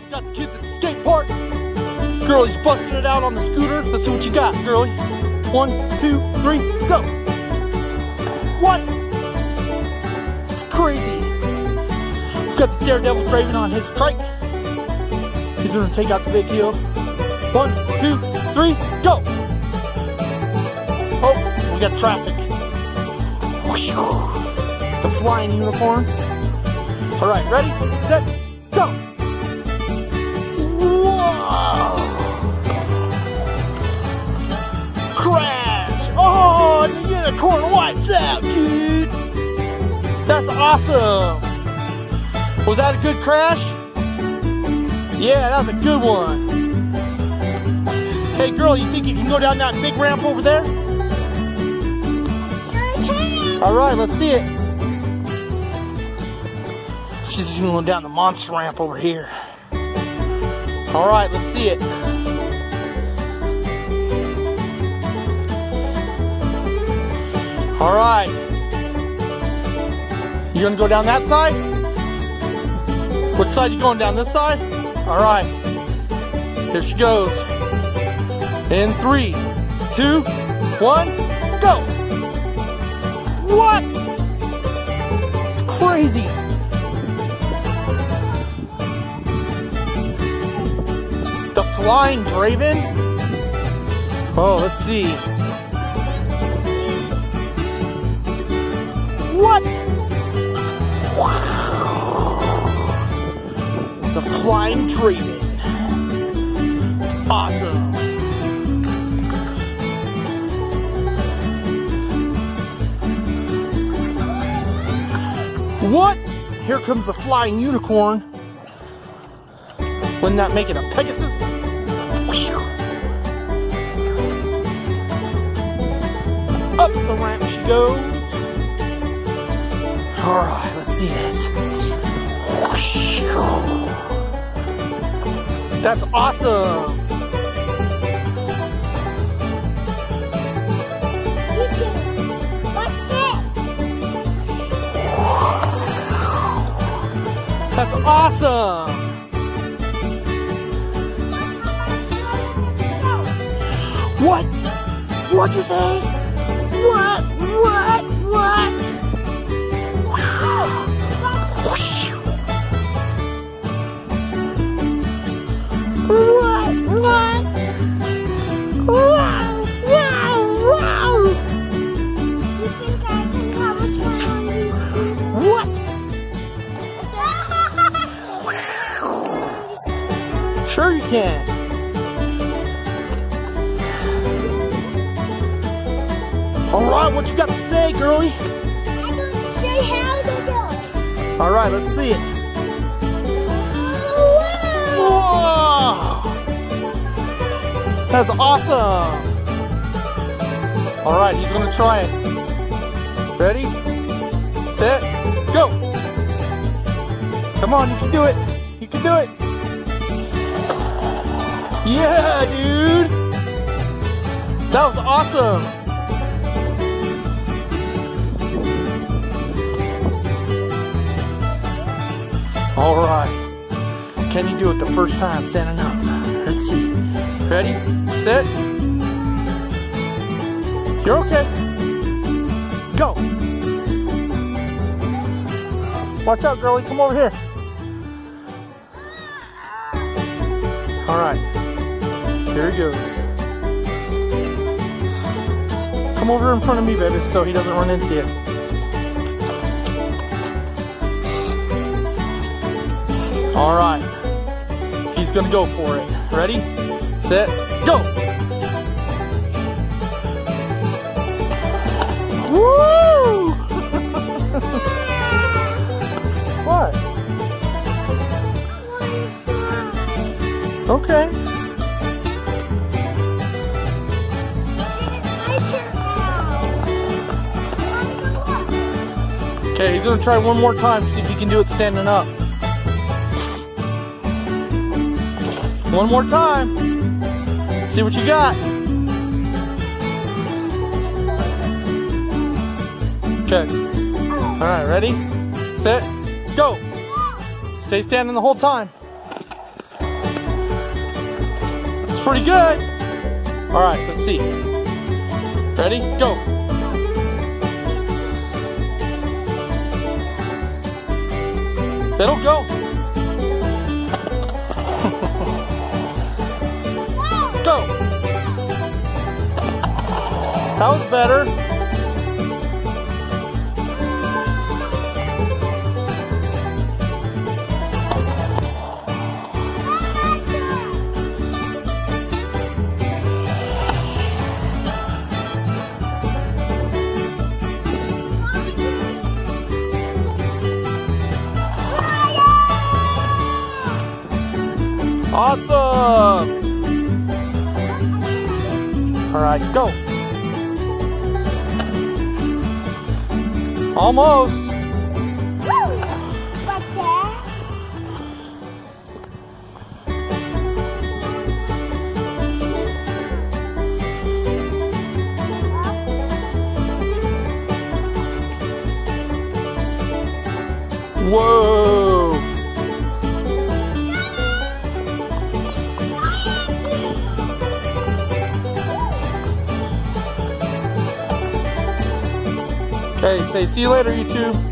Alright, we got the kids at the skate park. Girly's busting it out on the scooter. Let's see what you got, Girly. 1, 2, 3, go! What? It's crazy. We got the Daredevil driving on his trike. He's gonna take out the big hill. 1, 2, 3, go! Oh, we got traffic. The flying unicorn. Alright, ready, set, go! Whoa! Crash! Oh, the unicorn wipes out, dude! That's awesome! Was that a good crash? Yeah, that was a good one. Hey girl, you think you can go down that big ramp over there? Sure can! Alright, let's see it. She's just going down the monster ramp over here. Alright, let's see it. Alright. You gonna go down that side? Which side you going down? This side? Alright. Here she goes. In 3, 2, 1, go! What? It's crazy. The flying Draven? Oh, let's see. What? The flying Draven. It's awesome. What? Here comes the flying unicorn. Wouldn't that make it a Pegasus? Up the ramp she goes. Alright, let's see this. That's awesome. What's this? That's awesome. What? What'd you say? What? What? What? What? Wow! Wow! Wow! You think I can have a try on these? What? Sure you can. Alright, what you got to say, Girly? I'm going to show you how to do it. Alright, let's see it. Whoa! Whoa! That's awesome! Alright, he's gonna try it. Ready? Set, go! Come on, you can do it! You can do it! Yeah, dude! That was awesome! Alright. Can you do it the first time standing up? Let's see. Ready? Set. You're okay. Go. Watch out, Girly. Come over here. Alright. Here he goes. Come over in front of me, baby, so he doesn't run into you. Alright. He's gonna go for it. Ready? Set, go! Woo! What? Okay. Okay, he's gonna try one more time, see if he can do it standing up. One more time. See what you got. Okay. Alright, ready? Set, go. Stay standing the whole time. pretty good. All right, let's see. Ready? Go. It'll go. Go. That was better. Awesome! All right, go. Almost. What's that? Whoa! Okay, say see you later, YouTube.